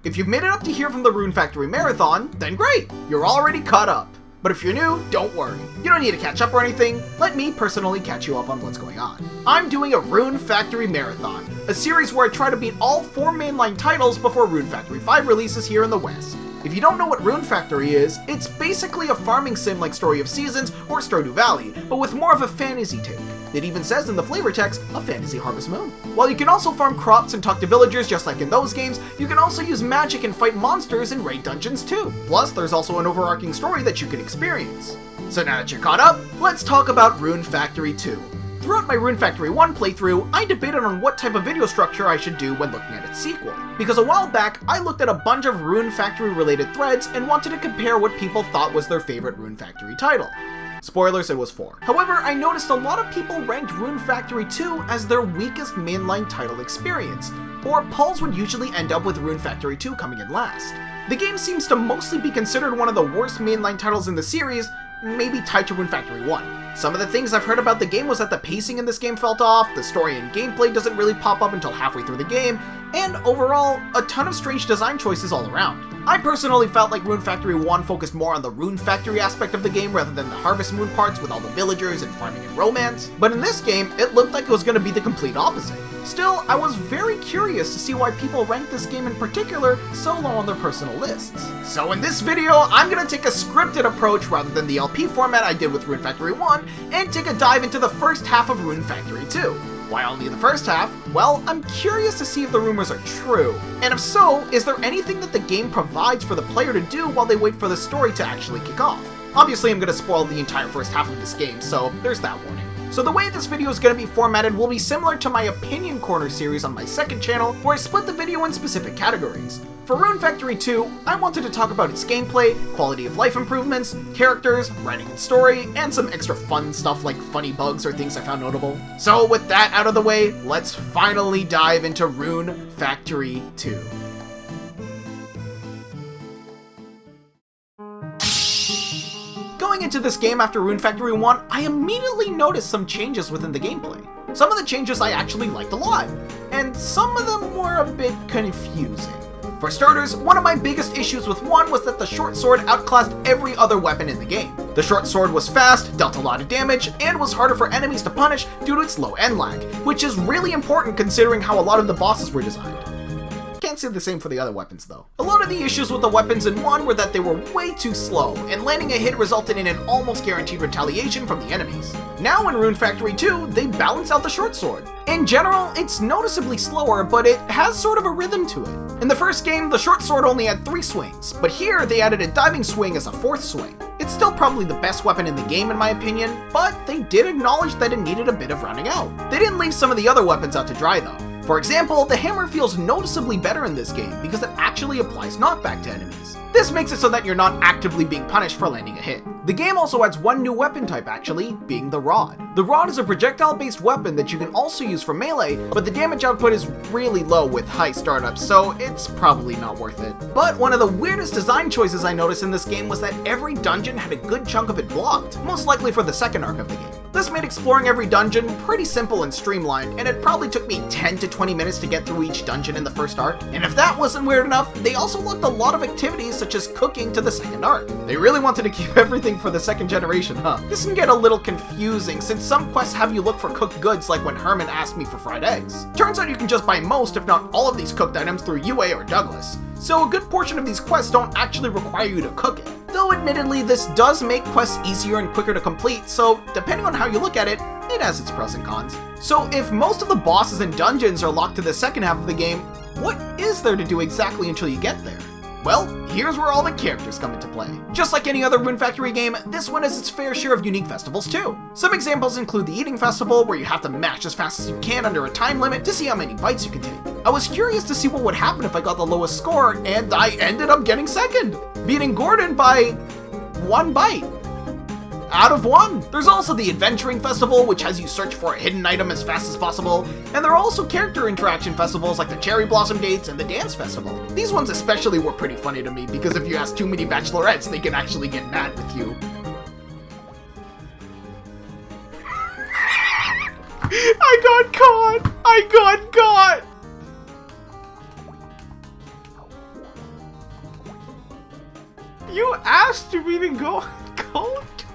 If you've made it up to here from the Rune Factory Marathon, then great, you're already caught up. But if you're new, don't worry. You don't need to catch up or anything. Let me personally catch you up on what's going on. I'm doing a Rune Factory Marathon, a series where I try to beat all 4 mainline titles before Rune Factory 5 releases here in the West. If you don't know what Rune Factory is, it's basically a farming sim like Story of Seasons or Stardew Valley, but with more of a fantasy take. It even says in the flavor text, a fantasy harvest moon. While you can also farm crops and talk to villagers just like in those games, you can also use magic and fight monsters in raid dungeons too. Plus, there's also an overarching story that you can experience. So now that you're caught up, let's talk about Rune Factory 2. Throughout my Rune Factory 1 playthrough, I debated on what type of video structure I should do when looking at its sequel. Because a while back, I looked at a bunch of Rune Factory related threads and wanted to compare what people thought was their favorite Rune Factory title. Spoilers, it was 4. However, I noticed a lot of people ranked Rune Factory 2 as their weakest mainline title experience, or polls would usually end up with Rune Factory 2 coming in last. The game seems to mostly be considered one of the worst mainline titles in the series, maybe tied to Rune Factory 1. Some of the things I've heard about the game was that the pacing in this game felt off, the story and gameplay doesn't really pop up until halfway through the game, and overall, a ton of strange design choices all around. I personally felt like Rune Factory 1 focused more on the Rune Factory aspect of the game rather than the Harvest Moon parts with all the villagers and farming and romance, but in this game, it looked like it was going to be the complete opposite. Still, I was very curious to see why people ranked this game in particular so low on their personal lists. So in this video, I'm going to take a scripted approach rather than the LP format I did with Rune Factory 1, and take a dive into the first half of Rune Factory 2. Why only the first half? Well, I'm curious to see if the rumors are true. And if so, is there anything that the game provides for the player to do while they wait for the story to actually kick off? Obviously, I'm going to spoil the entire first half of this game, so there's that warning. So the way this video is going to be formatted will be similar to my Opinion Corner series on my second channel, where I split the video in specific categories. For Rune Factory 2, I wanted to talk about its gameplay, quality of life improvements, characters, writing and story, and some extra fun stuff like funny bugs or things I found notable. So with that out of the way, let's finally dive into Rune Factory 2. Going into this game after Rune Factory 1, I immediately noticed some changes within the gameplay. Some of the changes I actually liked a lot, and some of them were a bit confusing. For starters, one of my biggest issues with 1 was that the short sword outclassed every other weapon in the game. The short sword was fast, dealt a lot of damage, and was harder for enemies to punish due to its low end lag, which is really important considering how a lot of the bosses were designed. Can't say the same for the other weapons though. A lot of the issues with the weapons in 1 were that they were way too slow, and landing a hit resulted in an almost guaranteed retaliation from the enemies. Now in Rune Factory 2, they balance out the short sword. In general, it's noticeably slower, but it has sort of a rhythm to it. In the first game, the short sword only had 3 swings, but here they added a diving swing as a 4th swing. It's still probably the best weapon in the game in my opinion, but they did acknowledge that it needed a bit of rounding out. They didn't leave some of the other weapons out to dry though. For example, the hammer feels noticeably better in this game because it actually applies knockback to enemies. This makes it so that you're not actively being punished for landing a hit. The game also adds one new weapon type actually, being the rod. The rod is a projectile-based weapon that you can also use for melee, but the damage output is really low with high startups, so it's probably not worth it. But one of the weirdest design choices I noticed in this game was that every dungeon had a good chunk of it blocked, most likely for the second arc of the game. This made exploring every dungeon pretty simple and streamlined, and it probably took me 10 to 20 minutes to get through each dungeon in the first arc. And if that wasn't weird enough, they also locked a lot of activities such as cooking to the second arc. They really wanted to keep everything for the second generation, huh? This can get a little confusing since some quests have you look for cooked goods, like when Herman asked me for fried eggs. Turns out you can just buy most, if not all of these cooked items through UA or Douglas. So a good portion of these quests don't actually require you to cook it. Though admittedly, this does make quests easier and quicker to complete, so depending on how you look at it, it has its pros and cons. So if most of the bosses and dungeons are locked to the second half of the game, what is there to do exactly until you get there? Well, here's where all the characters come into play. Just like any other Rune Factory game, this one has its fair share of unique festivals too. Some examples include the Eating Festival, where you have to mash as fast as you can under a time limit to see how many bites you can take. I was curious to see what would happen if I got the lowest score, and I ended up getting second, beating Gordon by 1 bite. Out of 1. There's also the Adventuring Festival, which has you search for a hidden item as fast as possible, and there are also character interaction festivals like the Cherry Blossom Dates and the Dance Festival. These ones especially were pretty funny to me, because if you ask too many bachelorettes, they can actually get mad with you. I got caught! I got caught! You asked me to go.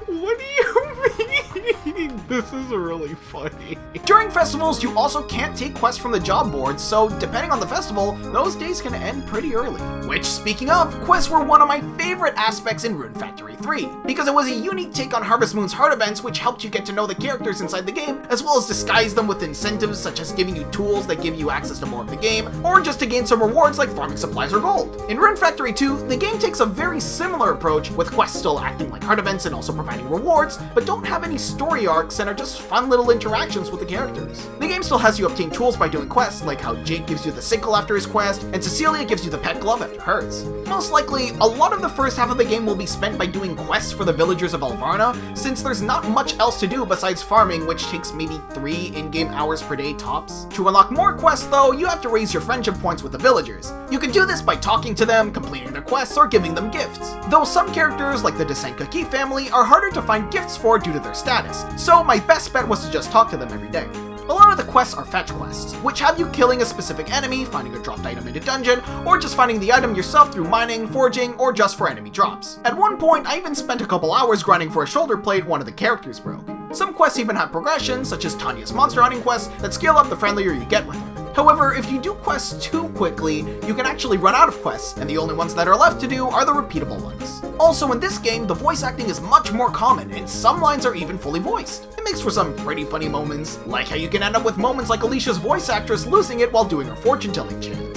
What do you mean? This is really funny. During festivals, you also can't take quests from the job board, so depending on the festival, those days can end pretty early. Which, speaking of, quests were one of my favorite aspects in Rune Factory 3, because it was a unique take on Harvest Moon's heart events, which helped you get to know the characters inside the game, as well as disguise them with incentives such as giving you tools that give you access to more of the game, or just to gain some rewards like farming supplies or gold. In Rune Factory 2, the game takes a very similar approach, with quests still acting like heart events and also providing rewards, but don't have any story arcs and are just fun little interactions with the characters. The game still has you obtain tools by doing quests, like how Jake gives you the sickle after his quest, and Cecilia gives you the pet glove after hers. Most likely, a lot of the first half of the game will be spent by doing quests for the villagers of Alvarna, since there's not much else to do besides farming, which takes maybe 3 in-game hours per day tops. To unlock more quests though, you have to raise your friendship points with the villagers. You can do this by talking to them, completing their quests, or giving them gifts. Though some characters, like the ScraggyKing family, are harder to find gifts for due to their status, so my best bet was to just talk to them every day. A lot of the quests are fetch quests, which have you killing a specific enemy, finding a dropped item in a dungeon, or just finding the item yourself through mining, foraging, or just for enemy drops. At one point, I even spent a couple hours grinding for a shoulder plate one of the characters broke. Some quests even have progression, such as Tanya's monster hunting quest, that scale up the friendlier you get with her. However, if you do quests too quickly, you can actually run out of quests, and the only ones that are left to do are the repeatable ones. Also, in this game, the voice acting is much more common, and some lines are even fully voiced. It makes for some pretty funny moments, like how you can end up with moments like Alicia's voice actress losing it while doing her fortune-telling chant.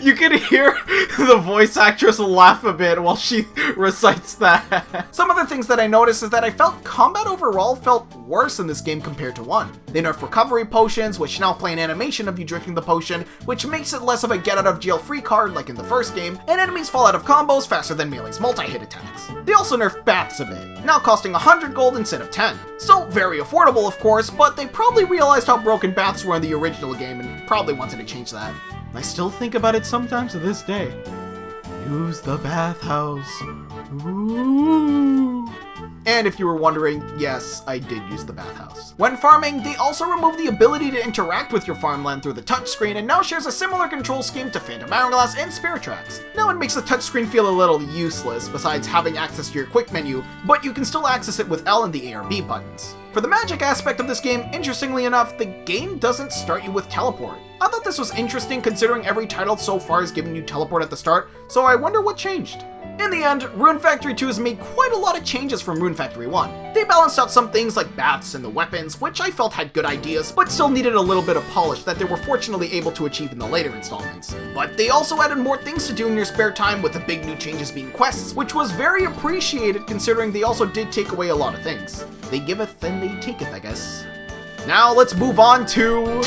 You can hear the voice actress laugh a bit while she recites that. Some other things that I noticed is that I felt combat overall felt worse in this game compared to 1. They nerfed recovery potions, which now play an animation of you drinking the potion, which makes it less of a get-out-of-jail-free card like in the first game, and enemies fall out of combos faster than Melee's multi-hit attacks. They also nerfed baths a bit, now costing 100 gold instead of 10. Still very affordable, of course, but they probably realized how broken baths were in the original game and probably wanted to change that. I still think about it sometimes to this day. Use the bathhouse. Ooh. And if you were wondering, yes, I did use the bathhouse. When farming, they also removed the ability to interact with your farmland through the touchscreen and now shares a similar control scheme to Phantom Hourglass and Spirit Tracks. Now it makes the touchscreen feel a little useless besides having access to your quick menu, but you can still access it with L and the A or B buttons. For the magic aspect of this game, interestingly enough, the game doesn't start you with teleport. I thought this was interesting considering every title so far has given you teleport at the start, so I wonder what changed. In the end, Rune Factory 2 has made quite a lot of changes from Rune Factory 1. They balanced out some things like baths and the weapons, which I felt had good ideas, but still needed a little bit of polish that they were fortunately able to achieve in the later installments. But they also added more things to do in your spare time, with the big new changes being quests, which was very appreciated considering they also did take away a lot of things. They giveth and they taketh, I guess. Now let's move on to...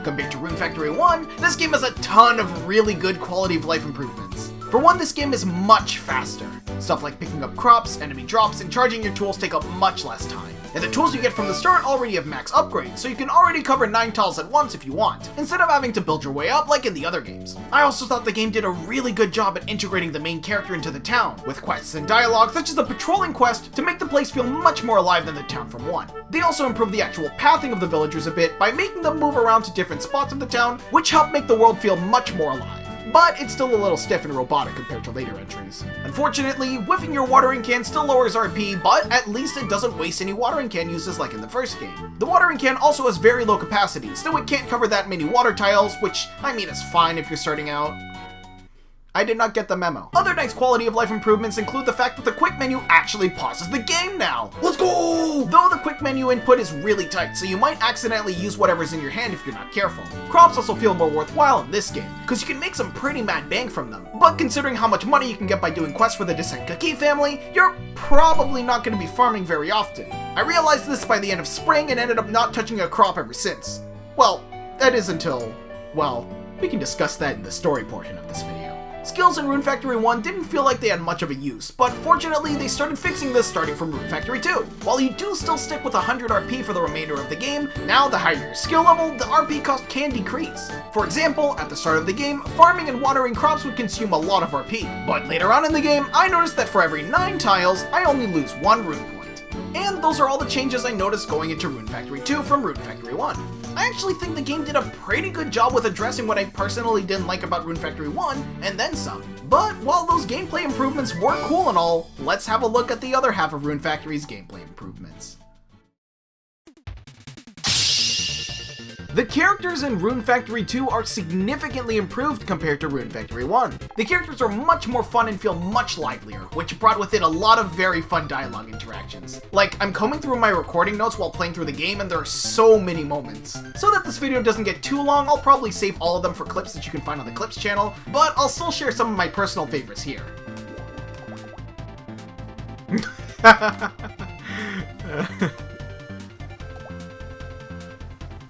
Compared to Rune Factory 1, this game has a ton of really good quality of life improvements. For one, this game is much faster. Stuff like picking up crops, enemy drops, and charging your tools take up much less time. And the tools you get from the start already have max upgrades, so you can already cover 9 tiles at once if you want, instead of having to build your way up like in the other games. I also thought the game did a really good job at integrating the main character into the town, with quests and dialogue such as the patrolling quest to make the place feel much more alive than the town from 1. They also improved the actual pathing of the villagers a bit by making them move around to different spots of the town, which helped make the world feel much more alive. But it's still a little stiff and robotic compared to later entries. Unfortunately, whiffing your watering can still lowers RP, but at least it doesn't waste any watering can uses like in the first game. The watering can also has very low capacity, so it can't cover that many water tiles, which, I mean, is fine if you're starting out. I did not get the memo. Other nice quality of life improvements include the fact that the quick menu actually pauses the game now. Let's go! Though the quick menu input is really tight, so you might accidentally use whatever's in your hand if you're not careful. Crops also feel more worthwhile in this game, because you can make some pretty mad bang from them. But considering how much money you can get by doing quests for the ScraggyKing family, you're probably not going to be farming very often. I realized this by the end of spring and ended up not touching a crop ever since. Well, that is until, well, we can discuss that in the story portion of this video. Skills in Rune Factory 1 didn't feel like they had much of a use, but fortunately they started fixing this starting from Rune Factory 2. While you do still stick with 100 RP for the remainder of the game, now the higher your skill level, the RP cost can decrease. For example, at the start of the game, farming and watering crops would consume a lot of RP, but later on in the game, I noticed that for every 9 tiles, I only lose 1 rune point. And those are all the changes I noticed going into Rune Factory 2 from Rune Factory 1. I actually think the game did a pretty good job with addressing what I personally didn't like about Rune Factory 1, and then some. But while those gameplay improvements were cool and all, let's have a look at the other half of Rune Factory's gameplay improvements. The characters in Rune Factory 2 are significantly improved compared to Rune Factory 1. The characters are much more fun and feel much livelier, which brought with it a lot of very fun dialogue interactions. Like, I'm combing through my recording notes while playing through the game and there are so many moments. So that this video doesn't get too long, I'll probably save all of them for clips that you can find on the Clips channel, but I'll still share some of my personal favorites here.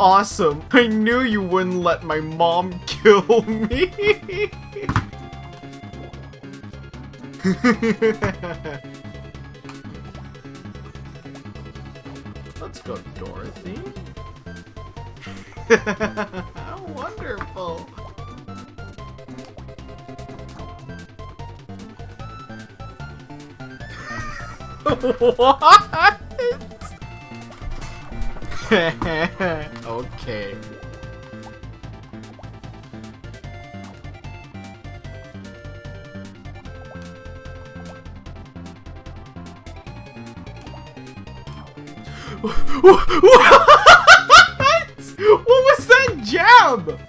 Awesome. I knew you wouldn't let my mom kill me. Let's go, Dorothy. Wonderful. What? Okay. What? What was that jab?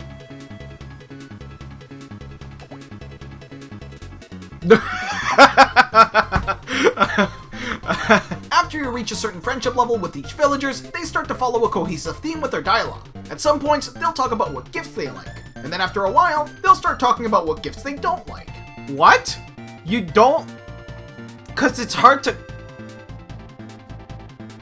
After you reach a certain friendship level with each villagers, they start to follow a cohesive theme with their dialogue. At some points, they'll talk about what gifts they like, and then after a while, they'll start talking about what gifts they don't like. What? You don't? 'Cause it's hard to...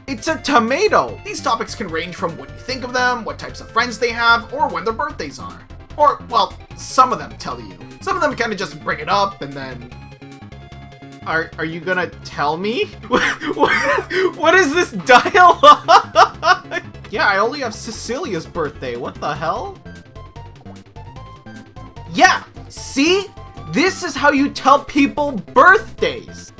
It's a tomato! These topics can range from what you think of them, what types of friends they have, or when their birthdays are. Or, well, some of them tell you. Some of them kind of just bring it up, and then... Are you gonna tell me? What is this dialogue? Yeah, I only have Cecilia's birthday. What the hell? Yeah, see? This is how you tell people birthdays.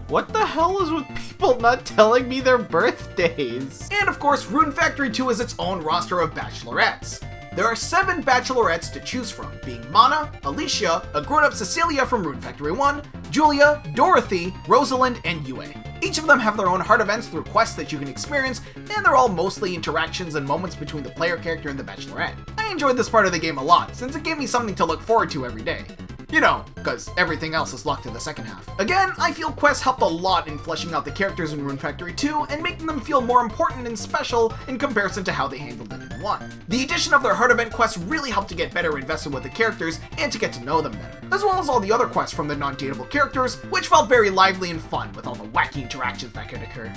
What the hell is with people not telling me their birthdays? And of course, Rune Factory 2 is its own roster of bachelorettes. There are 7 bachelorettes to choose from, being Mana, Alicia, a grown-up Cecilia from Rune Factory 1, Julia, Dorothy, Rosalind, and Yue. Each of them have their own heart events through quests that you can experience, and they're all mostly interactions and moments between the player character and the bachelorette. I enjoyed this part of the game a lot, since it gave me something to look forward to every day. You know, because everything else is locked in the second half. Again, I feel quests helped a lot in fleshing out the characters in Rune Factory 2 and making them feel more important and special in comparison to how they handled it in 1. The addition of their heart event quests really helped to get better invested with the characters and to get to know them better, as well as all the other quests from the non-dateable characters, which felt very lively and fun with all the wacky interactions that could occur.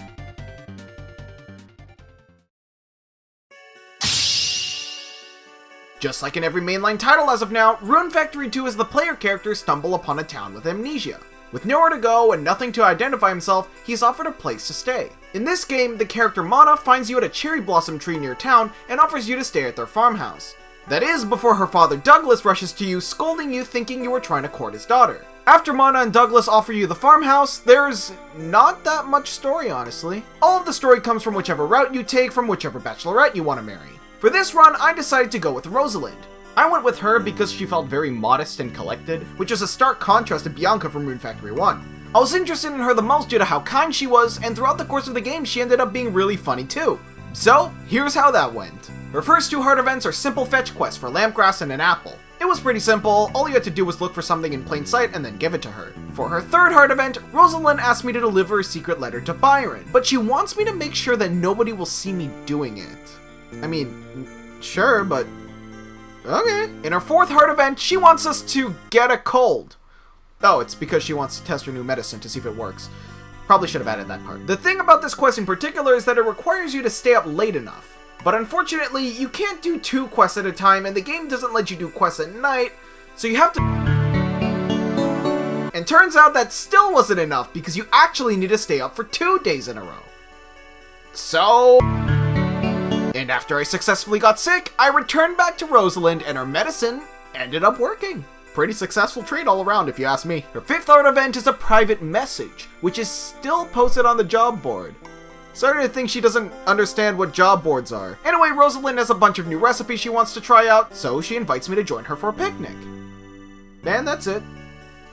Just like in every mainline title as of now, Rune Factory 2 is the player character stumble upon a town with amnesia. With nowhere to go and nothing to identify himself, he's offered a place to stay. In this game, the character Mana finds you at a cherry blossom tree near town and offers you to stay at their farmhouse. That is, before her father Douglas rushes to you, scolding you thinking you were trying to court his daughter. After Mana and Douglas offer you the farmhouse, there's not that much story, honestly. All of the story comes from whichever route you take from whichever bachelorette you want to marry. For this run, I decided to go with Rosalind. I went with her because she felt very modest and collected, which is a stark contrast to Bianca from Rune Factory 1. I was interested in her the most due to how kind she was, and throughout the course of the game she ended up being really funny too. So, here's how that went. Her first 2 heart events are simple fetch quests for Lampgrass and an apple. It was pretty simple, all you had to do was look for something in plain sight and then give it to her. For her 3rd heart event, Rosalind asked me to deliver a secret letter to Byron, but she wants me to make sure that nobody will see me doing it. I mean, sure, but okay. In her 4th heart event, she wants us to get a cold. Oh, it's because she wants to test her new medicine to see if it works. Probably should have added that part. The thing about this quest in particular is that it requires you to stay up late enough. But unfortunately, you can't do 2 quests at a time, and the game doesn't let you do quests at night, so you have to... And turns out that still wasn't enough, because you actually need to stay up for 2 days in a row. So... And after I successfully got sick, I returned back to Rosalind and her medicine ended up working. Pretty successful trade all around, if you ask me. Her 5th heart event is a private message, which is still posted on the job board. Starting to think she doesn't understand what job boards are. Anyway, Rosalind has a bunch of new recipes she wants to try out, so she invites me to join her for a picnic. And that's it.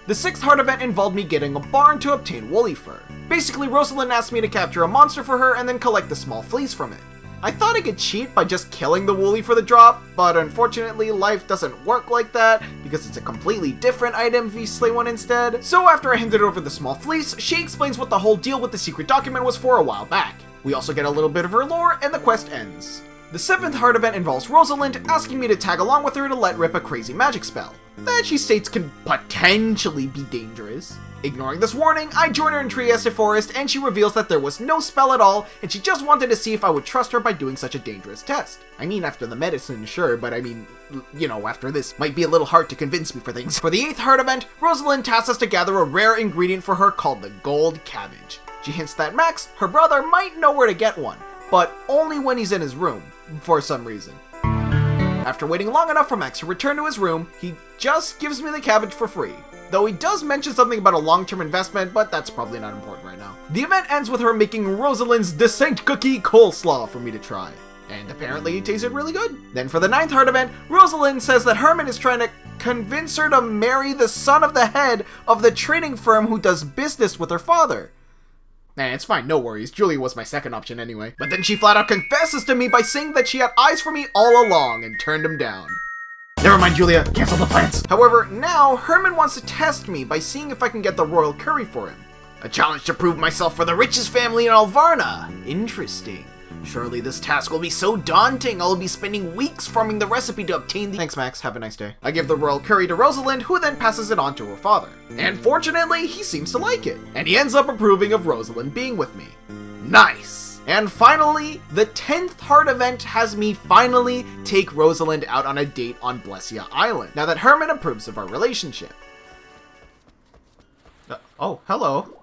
The 6th heart event involved me getting a barn to obtain woolly fur. Basically, Rosalind asked me to capture a monster for her and then collect the small fleece from it. I thought I could cheat by just killing the woolly for the drop, but unfortunately life doesn't work like that because it's a completely different item if you slay one instead. So after I handed over the small fleece, she explains what the whole deal with the secret document was for a while back. We also get a little bit of her lore and the quest ends. The 7th heart event involves Rosalind asking me to tag along with her to let rip a crazy magic spell that she states can potentially be dangerous. Ignoring this warning, I join her in Trieste Forest and she reveals that there was no spell at all and she just wanted to see if I would trust her by doing such a dangerous test. I mean, after the medicine, sure, but I mean, you know, after this, might be a little hard to convince me for things. For the 8th heart event, Rosalind tasks us to gather a rare ingredient for her called the gold cabbage. She hints that Max, her brother, might know where to get one, but only when he's in his room, for some reason. After waiting long enough for Max to return to his room, he just gives me the cabbage for free. Though he does mention something about a long-term investment, but that's probably not important right now. The event ends with her making Rosalind's Descent Cookie coleslaw for me to try. And apparently it tasted really good. Then for the 9th heart event, Rosalind says that Herman is trying to convince her to marry the son of the head of the trading firm who does business with her father. Nah, it's fine, no worries. Julia was my second option anyway. But then she flat out confesses to me by saying that she had eyes for me all along and turned him down. Never mind, Julia. Cancel the plans. However, now Herman wants to test me by seeing if I can get the royal curry for him. A challenge to prove myself for the richest family in Alvarna. Interesting. Surely this task will be so daunting, I'll be spending weeks forming the recipe to obtain the— Thanks, Max. Have a nice day. I give the royal curry to Rosalind, who then passes it on to her father. And fortunately, he seems to like it. And he ends up approving of Rosalind being with me. Nice! And finally, the 10th heart event has me finally take Rosalind out on a date on Blessia Island, now that Herman approves of our relationship. Oh, hello.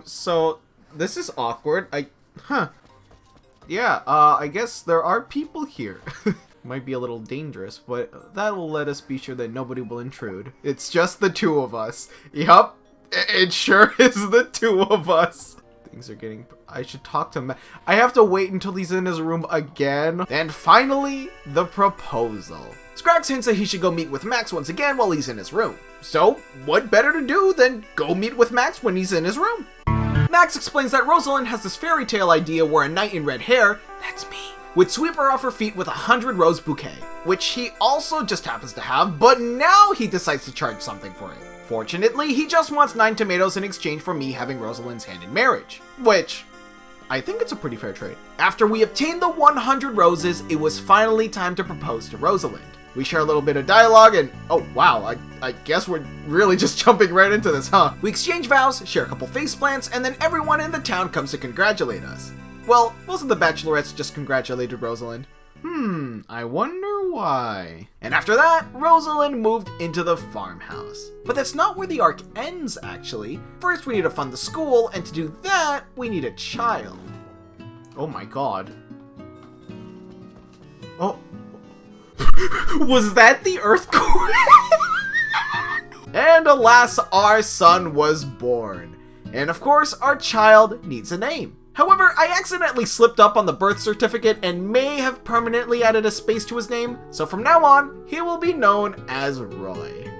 So, this is awkward. Yeah, I guess there are people here. Might be a little dangerous, but that will let us be sure that nobody will intrude. It's just the two of us. Yup, it sure is the two of us. Things are getting— I should talk to Max. I have to wait until he's in his room again. And finally, the proposal. Scrags hints that he should go meet with Max once again while he's in his room. So, what better to do than go meet with Max when he's in his room? Max explains that Rosalind has this fairy tale idea where a knight in red hair, that's me, would sweep her off her feet with a 100-rose bouquet, which he also just happens to have, but now he decides to charge something for it. Fortunately, he just wants 9 tomatoes in exchange for me having Rosalind's hand in marriage, which I think it's a pretty fair trade. After we obtained the 100 roses, it was finally time to propose to Rosalind. We share a little bit of dialogue and, oh wow, I guess we're really just jumping right into this, huh? We exchange vows, share a couple face plants, and then everyone in the town comes to congratulate us. Well, most of the bachelorettes just congratulated Rosalind. I wonder why. And after that, Rosalind moved into the farmhouse. But that's not where the arc ends, actually. First, we need to fund the school, and to do that, we need a child. Oh my god. Oh. Was that the earthquake? And alas, our son was born. And of course, our child needs a name. However, I accidentally slipped up on the birth certificate and may have permanently added a space to his name, so from now on, he will be known as Roy.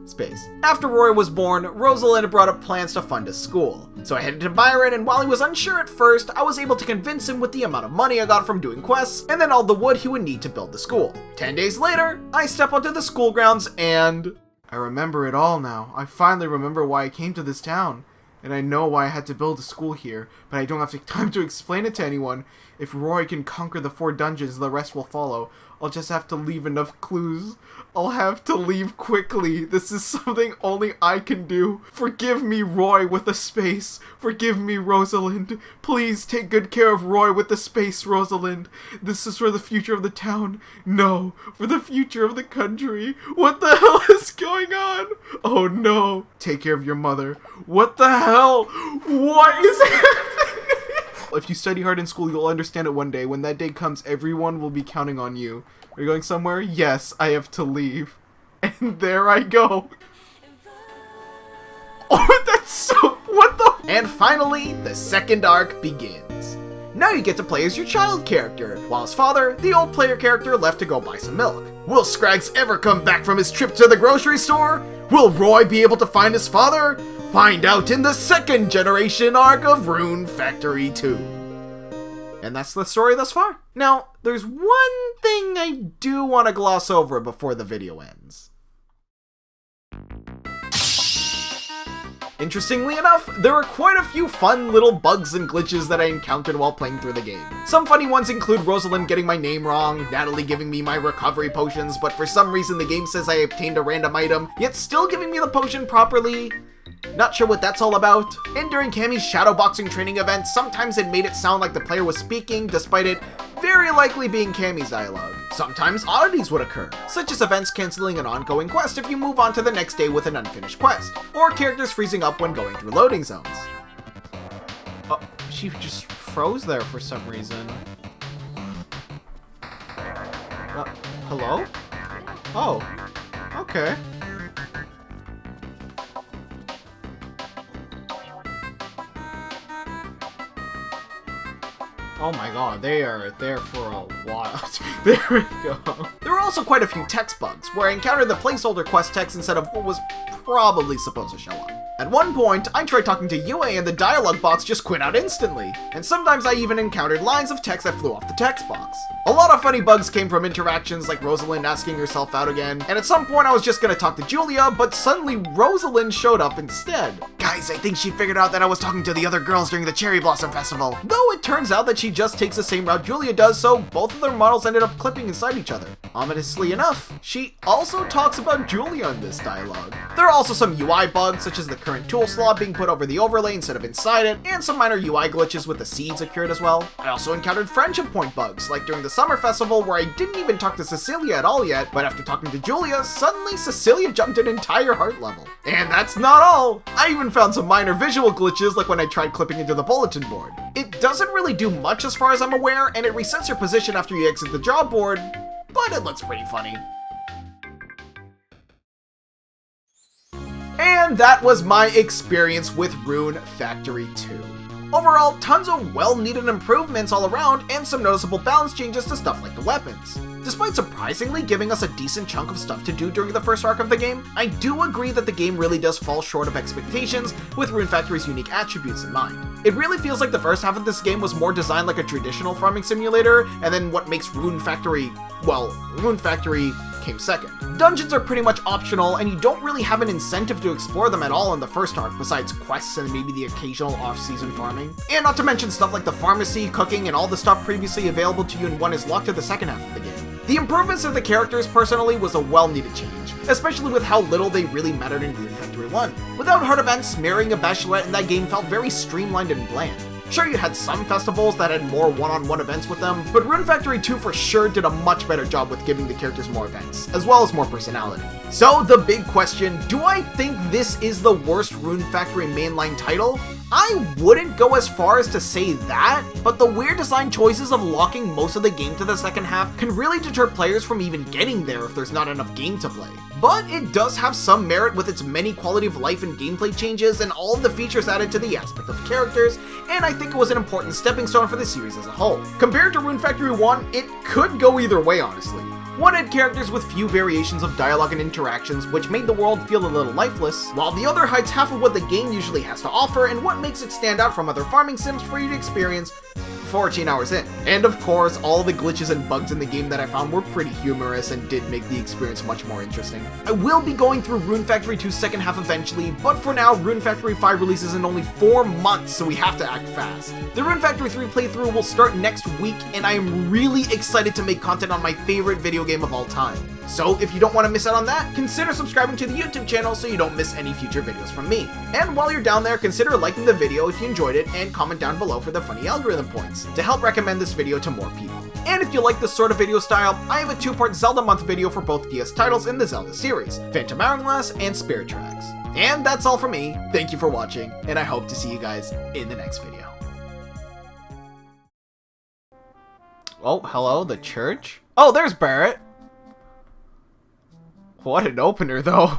Space. After Roy was born, Rosalind brought up plans to fund a school. So I headed to Byron, and while he was unsure at first, I was able to convince him with the amount of money I got from doing quests, and then all the wood he would need to build the school. 10 days later, I step onto the school grounds and— I remember it all now. I finally remember why I came to this town. And I know why I had to build a school here, but I don't have time to explain it to anyone. If Roy can conquer the 4 dungeons, the rest will follow. I'll just have to leave enough clues. I'll have to leave quickly. This is something only I can do. Forgive me, Roy, with a space. Forgive me, Rosalind. Please take good care of Roy with the space, Rosalind. This is for the future of the town. No, for the future of the country. What the hell is going on? Oh no. Take care of your mother. What the hell? What is happening? If you study hard in school, you'll understand it one day. When that day comes, everyone will be counting on you. Are you going somewhere? Yes, I have to leave. And there I go. Oh, that's so... What the... And finally, the second arc begins. Now you get to play as your child character, while his father, the old player character, left to go buy some milk. Will Scrags ever come back from his trip to the grocery store? Will Roy be able to find his father? Find out in the second generation arc of Rune Factory 2. And that's the story thus far. Now, there's one thing I do want to gloss over before the video ends. Interestingly enough, there are quite a few fun little bugs and glitches that I encountered while playing through the game. Some funny ones include Rosalind getting my name wrong, Natalie giving me my recovery potions, but for some reason the game says I obtained a random item, yet still giving me the potion properly. Not sure what that's all about. And during Cammy's shadowboxing training event, sometimes it made it sound like the player was speaking, despite it very likely being Cammy's dialogue. Sometimes oddities would occur, such as events canceling an ongoing quest if you move on to the next day with an unfinished quest, or characters freezing up when going through loading zones. Oh, she just froze there for some reason. Hello? Oh, okay. Oh my god, they are there for a while. There we go. There were also quite a few text bugs, where I encountered the placeholder quest text instead of what was probably supposed to show up. At one point, I tried talking to Yue and the dialogue box just quit out instantly, and sometimes I even encountered lines of text that flew off the text box. A lot of funny bugs came from interactions like Rosalind asking herself out again, and at some point I was just gonna talk to Julia, but suddenly Rosalind showed up instead. Guys, I think she figured out that I was talking to the other girls during the Cherry Blossom Festival. Though it turns out that she just takes the same route Julia does, so both of their models ended up clipping inside each other. Ominously enough, she also talks about Julia in this dialogue. There are also some UI bugs, such as the current tool slot being put over the overlay instead of inside it, and some minor UI glitches with the seeds occurred as well. I also encountered friendship point bugs, like during the Summer Festival where I didn't even talk to Cecilia at all yet, but after talking to Julia, suddenly Cecilia jumped an entire heart level. And that's not all! I even found some minor visual glitches, like when I tried clipping into the bulletin board. It doesn't really do much as far as I'm aware, and it resets your position after you exit the job board, but it looks pretty funny. And that was my experience with Rune Factory 2. Overall, tons of well-needed improvements all around, and some noticeable balance changes to stuff like the weapons. Despite surprisingly giving us a decent chunk of stuff to do during the first arc of the game, I do agree that the game really does fall short of expectations with Rune Factory's unique attributes in mind. It really feels like the first half of this game was more designed like a traditional farming simulator, and then what makes Rune Factory, well, Rune Factory came second. Dungeons are pretty much optional, and you don't really have an incentive to explore them at all in the first arc, besides quests and maybe the occasional off-season farming. And not to mention stuff like the pharmacy, cooking, and all the stuff previously available to you in one is locked to the second half of the game. The improvements of the characters, personally, was a well-needed change, especially with how little they really mattered in Rune Factory 1. Without hard events, marrying a bachelorette in that game felt very streamlined and bland. Sure, you had some festivals that had more one-on-one events with them, but Rune Factory 2 for sure did a much better job with giving the characters more events, as well as more personality. So, the big question, do I think this is the worst Rune Factory mainline title? I wouldn't go as far as to say that, but the weird design choices of locking most of the game to the second half can really deter players from even getting there if there's not enough game to play. But it does have some merit with its many quality of life and gameplay changes and all of the features added to the aspect of characters, and I think it was an important stepping stone for the series as a whole. Compared to Rune Factory 1, it could go either way, honestly. One had characters with few variations of dialogue and interactions, which made the world feel a little lifeless, while the other hides half of what the game usually has to offer and what makes it stand out from other farming sims for you to experience 14 hours in. And of course, all the glitches and bugs in the game that I found were pretty humorous and did make the experience much more interesting. I will be going through Rune Factory 2's second half eventually, but for now, Rune Factory 5 releases in only 4 months, so we have to act fast. The Rune Factory 3 playthrough will start next week, and I am really excited to make content on my favorite video game of all time. So if you don't want to miss out on that, consider subscribing to the YouTube channel so you don't miss any future videos from me. And while you're down there, consider liking the video if you enjoyed it, and comment down below for the funny algorithm points to help recommend this video to more people. And if you like this sort of video style, I have a 2-part Zelda month video for both DS titles in the Zelda series, Phantom Hourglass and Spirit Tracks. And that's all from me, thank you for watching, and I hope to see you guys in the next video. Oh, hello, the church? Oh, there's Barrett! What an opener, though.